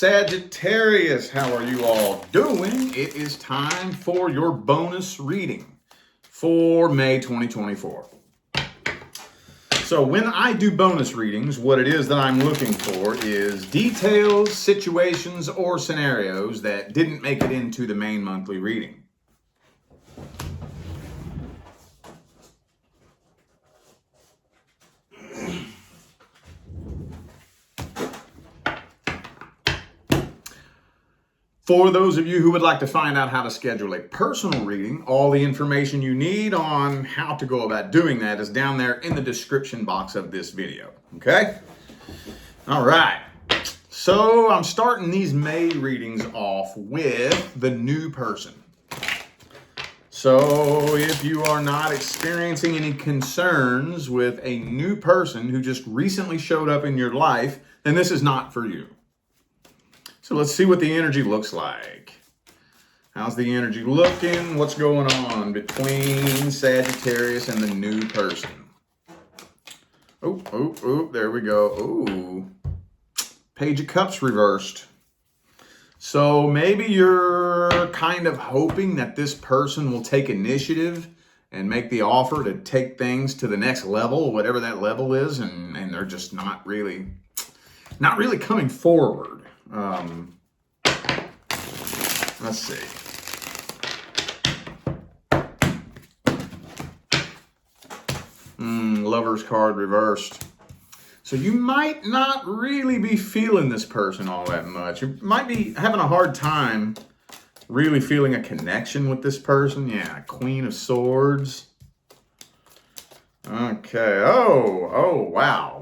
Sagittarius, how are you all doing? It is time for your bonus reading for May 2024. So when I do bonus readings, what it is that I'm looking for is details, situations, or scenarios that didn't make it into the main monthly reading. For those of you who would like to find out how to schedule a personal reading, all the information you need on how to go about doing that is down there in the description box of this video, okay? All right, so I'm starting these May readings off with the new person. So if you are not experiencing any concerns with a new person who just recently showed up in your life, then this is not for you. So let's see what the energy looks like. How's the energy looking? What's going on between Sagittarius and the new person? Oh, there we go. Oh, Page of Cups reversed. So maybe you're kind of hoping that this person will take initiative and make the offer to take things to the next level, whatever that level is, and they're just not really coming forward. Let's see. Lover's card reversed. So you might not really be feeling this person all that much. You might be having a hard time really feeling a connection with this person. Yeah, Queen of Swords. Okay. Oh, wow.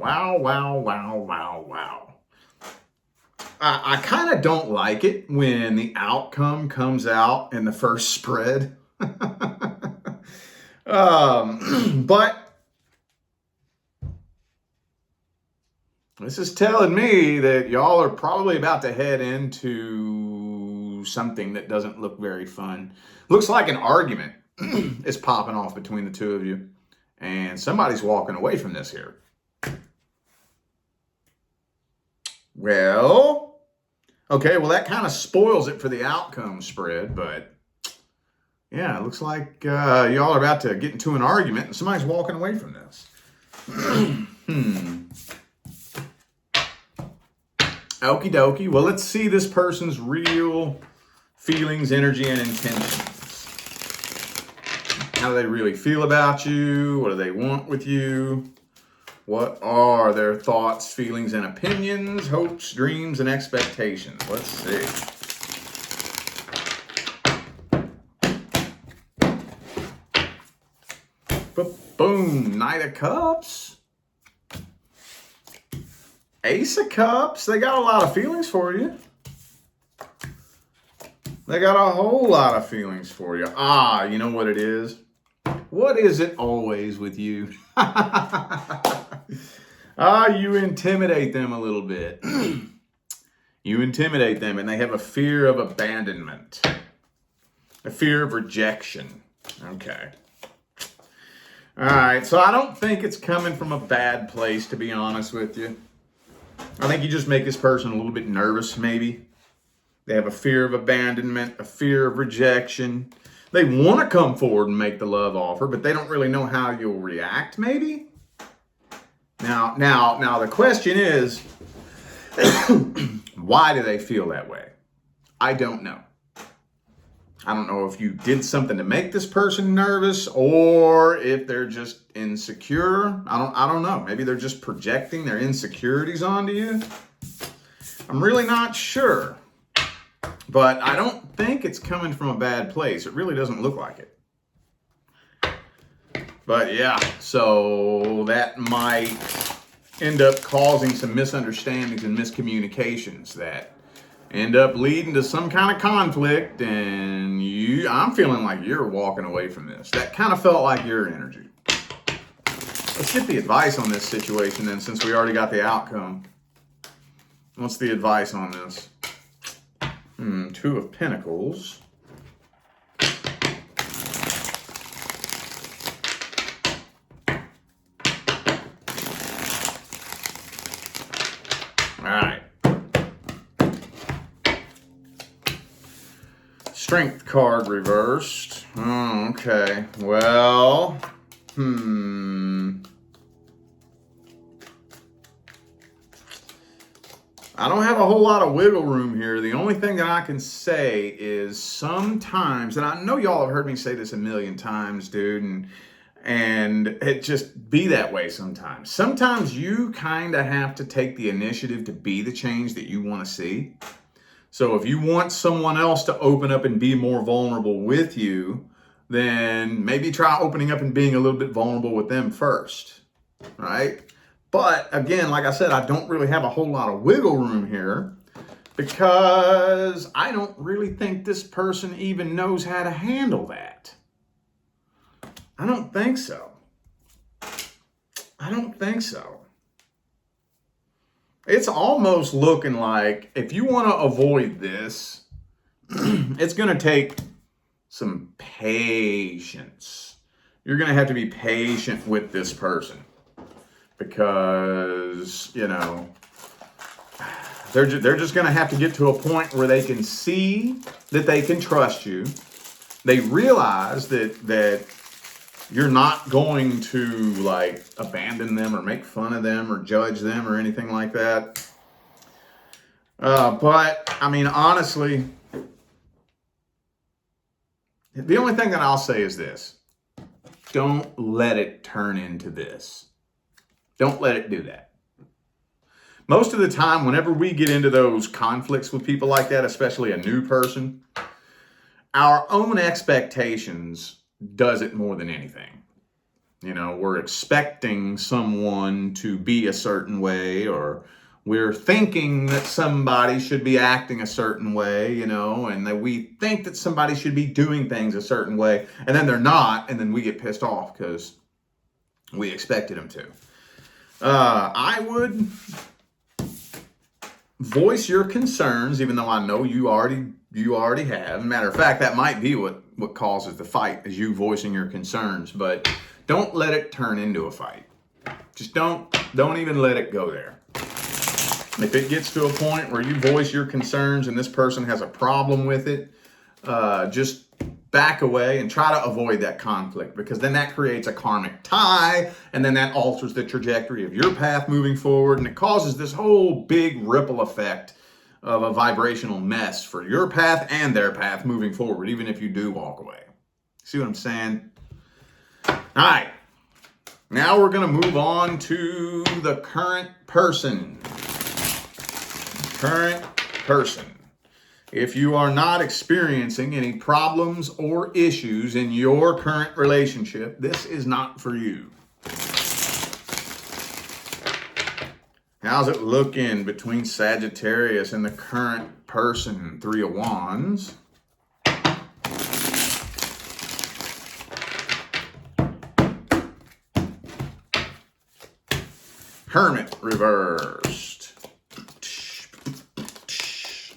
I kind of don't like it when the outcome comes out in the first spread. But this is telling me that y'all are probably about to head into something that doesn't look very fun. Looks like an argument is popping off between the two of you, and somebody's walking away from this here. Okay, well, that kind of spoils it for the outcome spread, but yeah, it looks like y'all are about to get into an argument and somebody's walking away from this. Okie dokie. Well, let's see this person's real feelings, energy, and intentions. How do they really feel about you? What do they want with you? What are their thoughts, feelings, and opinions, hopes, dreams, and expectations? Let's see. Boom, Knight of Cups. Ace of Cups. They got a lot of feelings for you. They got a whole lot of feelings for you. You know what it is? What is it always with you? You intimidate them a little bit. You intimidate them, and they have a fear of abandonment, a fear of rejection. Okay. All right, so I don't think it's coming from a bad place, to be honest with you. I think you just make this person a little bit nervous, maybe. They have a fear of abandonment, a fear of rejection. They want to come forward and make the love offer, but they don't really know how you'll react, maybe. Now, the question is, why do they feel that way? I don't know. I don't know if you did something to make this person nervous or if they're just insecure. I don't know. Maybe they're just projecting their insecurities onto you. I'm really not sure. But I don't think it's coming from a bad place. It really doesn't look like it. But yeah, so that might end up causing some misunderstandings and miscommunications that end up leading to some kind of conflict, and I'm feeling like you're walking away from this. That kind of felt like your energy. Let's get the advice on this situation then, since we already got the outcome. What's the advice on this? Two of Pentacles. All right. Strength card reversed. Oh, okay. Well, I don't have a whole lot of wiggle room here. The only thing that I can say is sometimes, and I know y'all have heard me say this a million times, dude, and it just be that way sometimes. Sometimes you kind of have to take the initiative to be the change that you want to see. So if you want someone else to open up and be more vulnerable with you, then maybe try opening up and being a little bit vulnerable with them first, right? But again, like I said, I don't really have a whole lot of wiggle room here because I don't really think this person even knows how to handle that. I don't think so. I don't think so. It's almost looking like if you want to avoid this, it's going to take some patience. You're going to have to be patient with this person because, you know, they're just going to have to get to a point where they can see that they can trust you. They realize that you're not going to like abandon them or make fun of them or judge them or anything like that. But I mean, honestly, the only thing that I'll say is this. Don't let it turn into this. Don't let it do that. Most of the time, whenever we get into those conflicts with people like that, especially a new person, our own expectations does it more than anything. You know, we're expecting someone to be a certain way, or we're thinking that somebody should be acting a certain way, you know, and that we think that somebody should be doing things a certain way, and then they're not, and then we get pissed off because we expected them to. I would voice your concerns, even though I know you already have. Matter of fact, that might be what causes the fight, is you voicing your concerns. But don't let it turn into a fight. Just don't even let it go there. If it gets to a point where you voice your concerns and this person has a problem with it, just back away and try to avoid that conflict, because then that creates a karmic tie, and then that alters the trajectory of your path moving forward, and it causes this whole big ripple effect of a vibrational mess for your path and their path moving forward, even if you do walk away. See what I'm saying? All right. Now we're going to move on to the current person. Current person. If you are not experiencing any problems or issues in your current relationship, this is not for you. How's it looking between Sagittarius and the current person? 3 of Wands. Hermit reversed.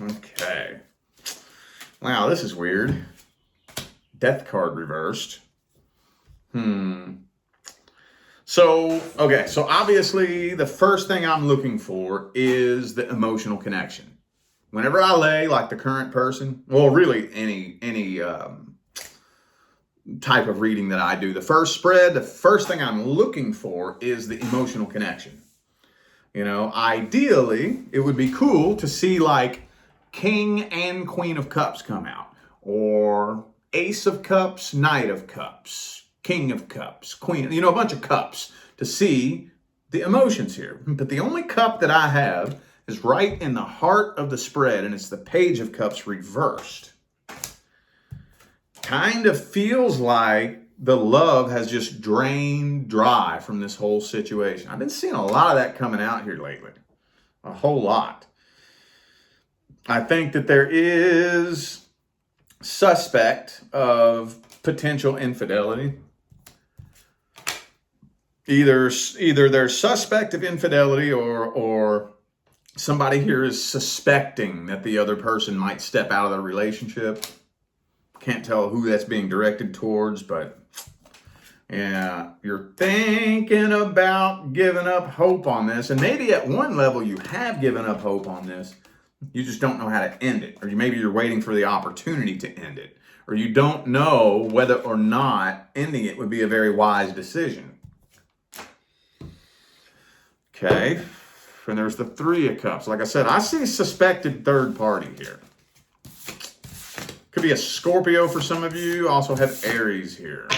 Okay. Wow, this is weird. Death card reversed. So obviously the first thing I'm looking for is the emotional connection. Whenever I lay like the current person, well, really any type of reading that I do, the first spread, the first thing I'm looking for is the emotional connection. You know, ideally, it would be cool to see like King and Queen of Cups come out, or Ace of Cups, Knight of Cups, King of Cups, Queen, you know, a bunch of cups to see the emotions here. But the only cup that I have is right in the heart of the spread, and it's the Page of Cups reversed. Kind of feels like the love has just drained dry from this whole situation. I've been seeing a lot of that coming out here lately. A whole lot. I think that there is suspect of potential infidelity. Either there's suspect of infidelity, or somebody here is suspecting that the other person might step out of the relationship. Can't tell who that's being directed towards, but yeah, you're thinking about giving up hope on this. And maybe at one level you have given up hope on this. You just don't know how to end it. Or maybe you're waiting for the opportunity to end it. Or you don't know whether or not ending it would be a very wise decision. Okay. And there's the Three of Cups. Like I said, I see suspected third party here. Could be a Scorpio for some of you. Also have Aries here.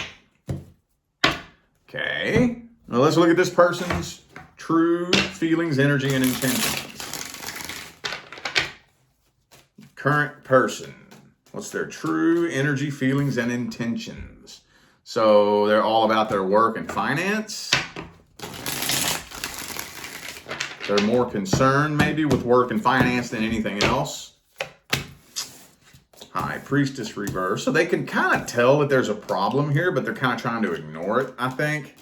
Okay. Now let's look at this person's true feelings, energy, and intentions. Current person. What's their true energy, feelings, and intentions? So they're all about their work and finance. They're more concerned maybe with work and finance than anything else. High Priestess reverse. So they can kind of tell that there's a problem here, but they're kind of trying to ignore it, I think.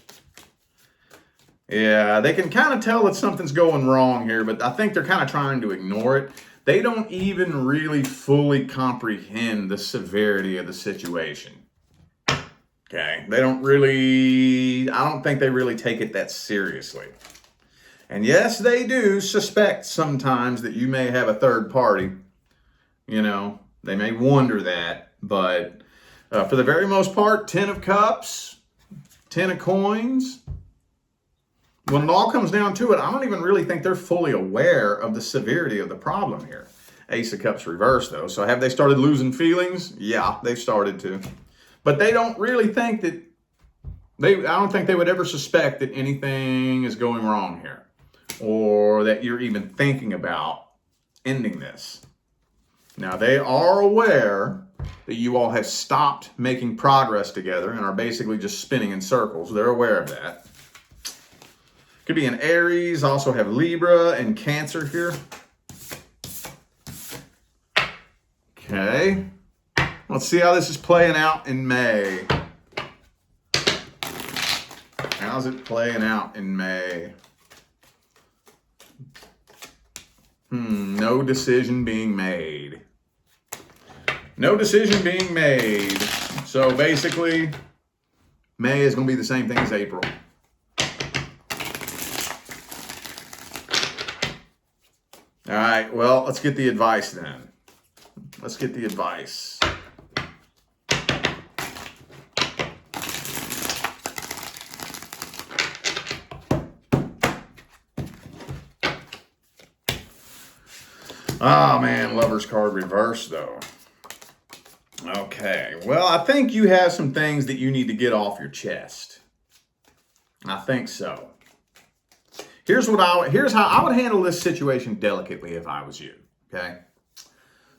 Yeah, they can kind of tell that something's going wrong here, but I think they're kind of trying to ignore it. They don't even really fully comprehend the severity of the situation. Okay, they don't really, I don't think they really take it that seriously. And yes, they do suspect sometimes that you may have a third party. You know, they may wonder that, but for the very most part, 10 of Cups, 10 of Coins. When it all comes down to it, I don't even really think they're fully aware of the severity of the problem here. Ace of Cups reverse, though. So have they started losing feelings? Yeah, they've started to. But they don't really think that, I don't think they would ever suspect that anything is going wrong here. Or that you're even thinking about ending this. Now, they are aware that you all have stopped making progress together and are basically just spinning in circles. They're aware of that. Could be an Aries, also have Libra and Cancer here. Okay. Let's see how this is playing out in May. How's it playing out in May? No decision being made. No decision being made. So basically, May is going to be the same thing as April. All right, well, let's get the advice then. Let's get the advice. Oh, man, Lover's card reversed, though. Okay, well, I think you have some things that you need to get off your chest. I think so. Here's how I would handle this situation delicately if I was you, okay?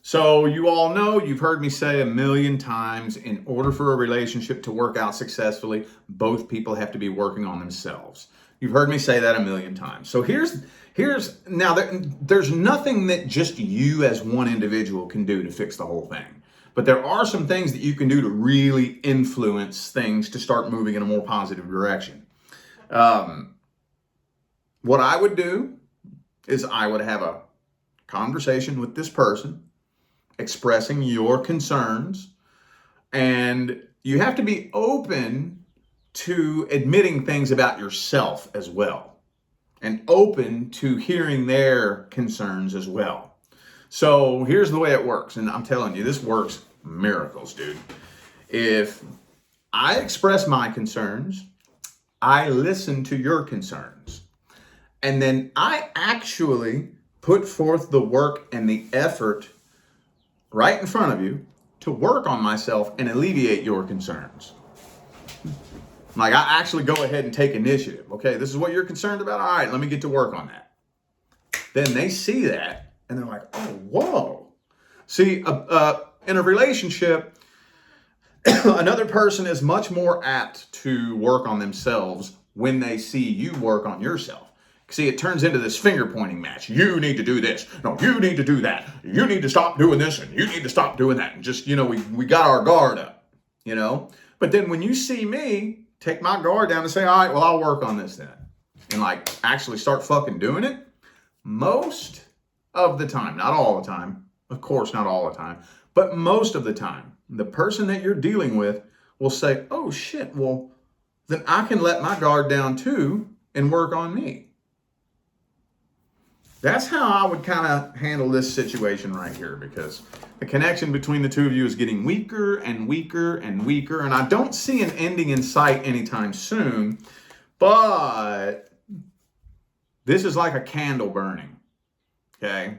So you all know, you've heard me say a million times, in order for a relationship to work out successfully, both people have to be working on themselves. You've heard me say that a million times. So now there's nothing that just you as one individual can do to fix the whole thing. But there are some things that you can do to really influence things to start moving in a more positive direction. What I would do is I would have a conversation with this person, expressing your concerns, and you have to be open to admitting things about yourself as well, and open to hearing their concerns as well. So here's the way it works, and I'm telling you, this works miracles, dude. If I express my concerns, I listen to your concerns, and then I actually put forth the work and the effort right in front of you to work on myself and alleviate your concerns. Like, I actually go ahead and take initiative. Okay, this is what you're concerned about? All right, let me get to work on that. Then they see that and they're like, oh, whoa. See, in a relationship, another person is much more apt to work on themselves when they see you work on yourself. See, it turns into this finger-pointing match. You need to do this. No, you need to do that. You need to stop doing this, and you need to stop doing that. And just, we got our guard up, But then when you see me take my guard down and say, all right, well, I'll work on this then, and actually start fucking doing it, most of the time, not all the time, of course, not all the time, but most of the time, the person that you're dealing with will say, oh, shit, well, then I can let my guard down too and work on me. That's how I would kind of handle this situation right here, because the connection between the two of you is getting weaker and weaker and weaker, and I don't see an ending in sight anytime soon, but this is like a candle burning, okay?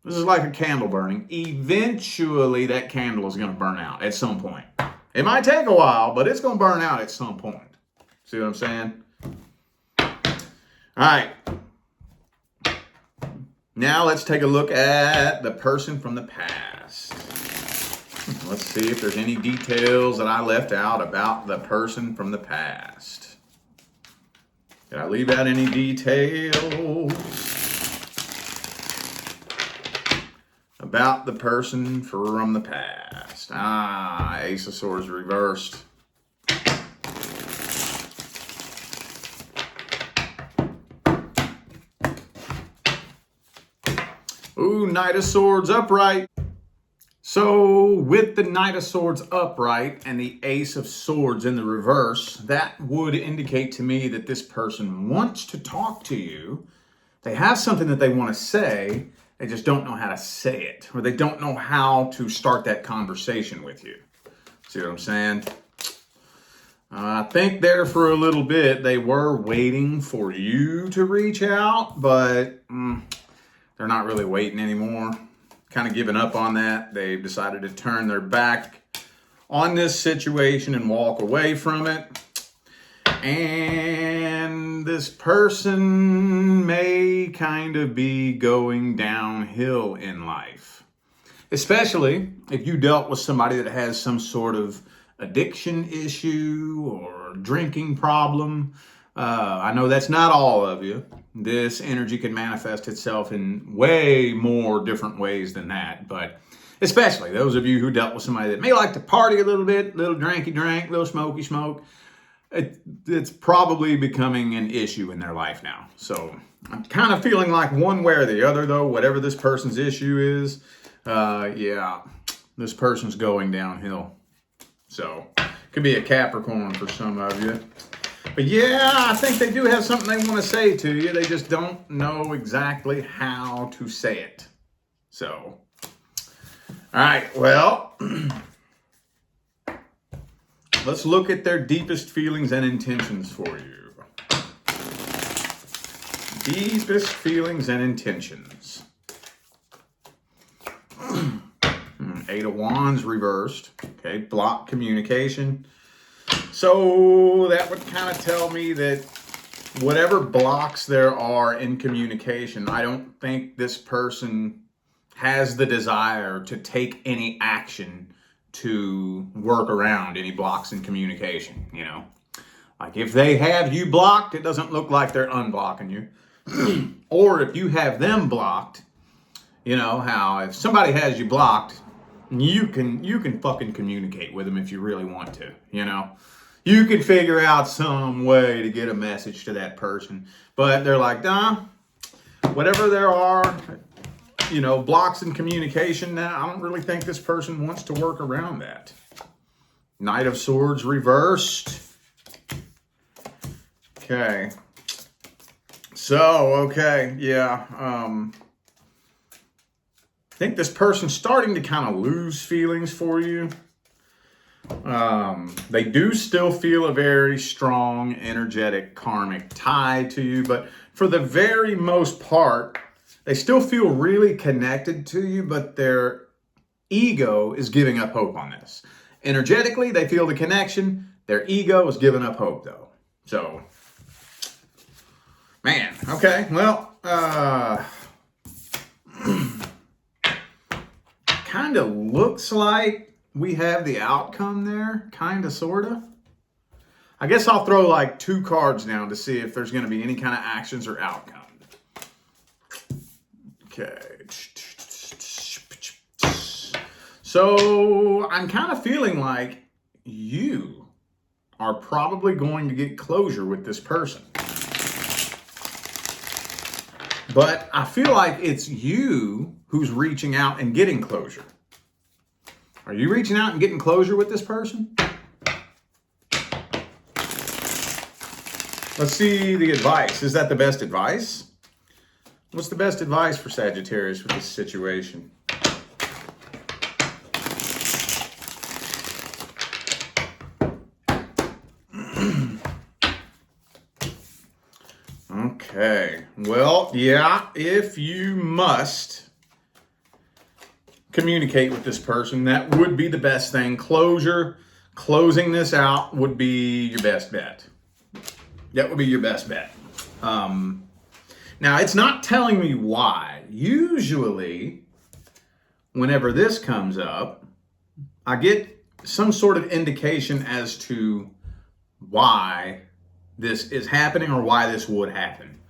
This is like a candle burning. Eventually, that candle is going to burn out at some point. It might take a while, but it's going to burn out at some point. See what I'm saying? All right. Now let's take a look at the person from the past. Let's see if there's any details that I left out about the person from the past. Did I leave out any details about the person from the past? Ace of Swords reversed. Ooh, Knight of Swords upright. So with the Knight of Swords upright and the Ace of Swords in the reverse, that would indicate to me that this person wants to talk to you. They have something that they want to say. They just don't know how to say it, or they don't know how to start that conversation with you. See what I'm saying? I think there for a little bit, they were waiting for you to reach out, but they're not really waiting anymore. Kind of giving up on that. They've decided to turn their back on this situation and walk away from it. And this person may kind of be going downhill in life. Especially if you dealt with somebody that has some sort of addiction issue or drinking problem. I know that's not all of you. This energy can manifest itself in way more different ways than that. But especially those of you who dealt with somebody that may like to party a little bit, little drinky drink, little smoky smoke. It's probably becoming an issue in their life now. So I'm kind of feeling like one way or the other, though, whatever this person's issue is, yeah, this person's going downhill. So could be a Capricorn for some of you. But yeah, I think they do have something they want to say to you. They just don't know exactly how to say it. So, all right, well, let's look at their deepest feelings and intentions for you. Deepest feelings and intentions. Eight of Wands reversed. Okay, block communication. So that would kind of tell me that whatever blocks there are in communication, I don't think this person has the desire to take any action to work around any blocks in communication, you know. Like if they have you blocked, it doesn't look like they're unblocking you. Or if you have them blocked, you know how if somebody has you blocked, you can fucking communicate with them if you really want to, you know. You can figure out some way to get a message to that person. But they're like, nah, whatever there are, you know, blocks in communication now, I don't really think this person wants to work around that. Knight of Swords reversed. Okay. So, okay, yeah. I think this person's starting to kind of lose feelings for you. They do still feel a very strong, energetic, karmic tie to you, but for the very most part, they still feel really connected to you, but their ego is giving up hope on this. Energetically, they feel the connection. Their ego is giving up hope, though. So, man, okay, well, kind of looks like we have the outcome there, kind of, sort of. I guess I'll throw like 2 cards down to see if there's going to be any kind of actions or outcome. Okay. So I'm kind of feeling like you are probably going to get closure with this person. But I feel like it's you who's reaching out and getting closure. Are you reaching out and getting closure with this person? Let's see the advice. Is that the best advice? What's the best advice for Sagittarius with this situation? Okay. Well, yeah, if you must communicate with this person, that would be the best thing. Closing this out would be your best bet. That would be your best bet. Now, it's not telling me why. Usually, whenever this comes up, I get some sort of indication as to why this is happening or why this would happen.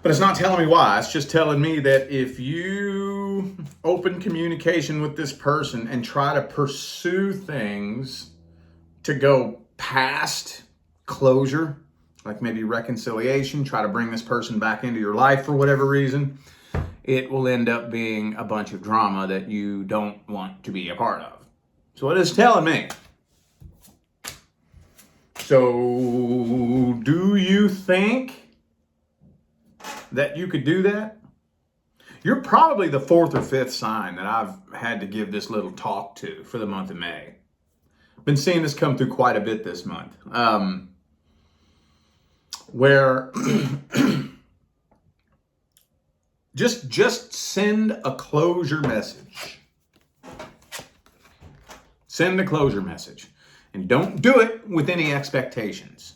But it's not telling me why. It's just telling me that if you open communication with this person and try to pursue things to go past closure, like maybe reconciliation, try to bring this person back into your life for whatever reason, it will end up being a bunch of drama that you don't want to be a part of. So it is telling me. So do you think that you could do that? You're probably the 4th or 5th sign that I've had to give this little talk to for the month of May. Been seeing this come through quite a bit this month. Where just send a closure message. Send a closure message. And don't do it with any expectations.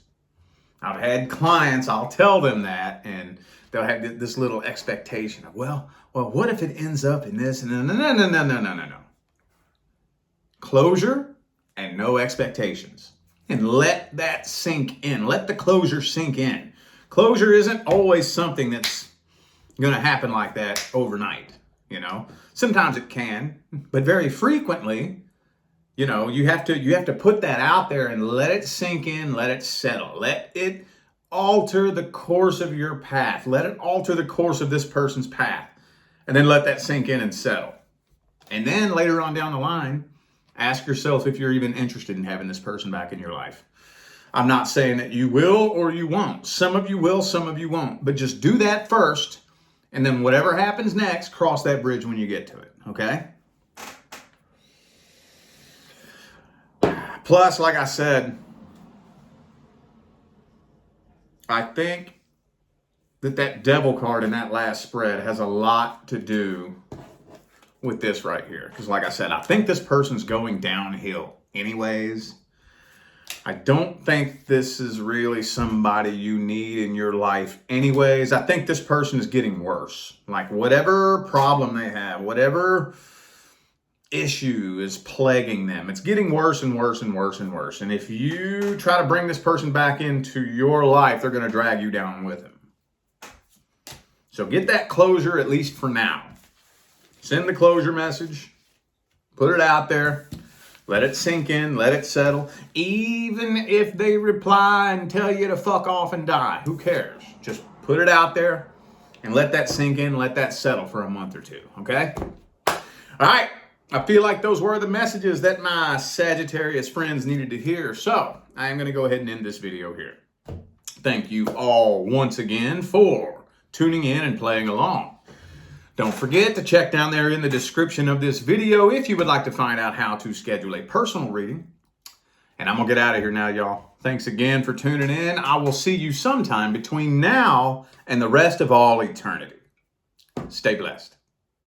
I've had clients, I'll tell them that, and they'll have this little expectation of, well, what if it ends up in this? And no. Closure and no expectations. And let that sink in. Let the closure sink in. Closure isn't always something that's going to happen like that overnight, you know. Sometimes it can, but very frequently, you know, you have to put that out there and let it sink in, let it settle. Let it alter the course of your path. Let it alter the course of this person's path. And then let that sink in and settle. And then later on down the line, ask yourself if you're even interested in having this person back in your life. I'm not saying that you will or you won't. Some of you will, some of you won't. But just do that first, and then whatever happens next, cross that bridge when you get to it, okay? Plus, like I said, I think that devil card in that last spread has a lot to do with this right here. Because like I said, I think this person's going downhill anyways. I don't think this is really somebody you need in your life anyways. I think this person is getting worse. Like whatever problem they have, whatever issue is plaguing them, it's getting worse and worse and worse and worse. And if you try to bring this person back into your life, they're going to drag you down with them. So get that closure, at least for now. Send the closure message, put it out there, let it sink in, let it settle. Even if they reply and tell you to fuck off and die, who cares? Just put it out there and let that sink in, let that settle for a month or two, okay? All right, I feel like those were the messages that my Sagittarius friends needed to hear. So I am going to go ahead and end this video here. Thank you all once again for tuning in and playing along. Don't forget to check down there in the description of this video if you would like to find out how to schedule a personal reading. And I'm going to get out of here now, y'all. Thanks again for tuning in. I will see you sometime between now and the rest of all eternity. Stay blessed.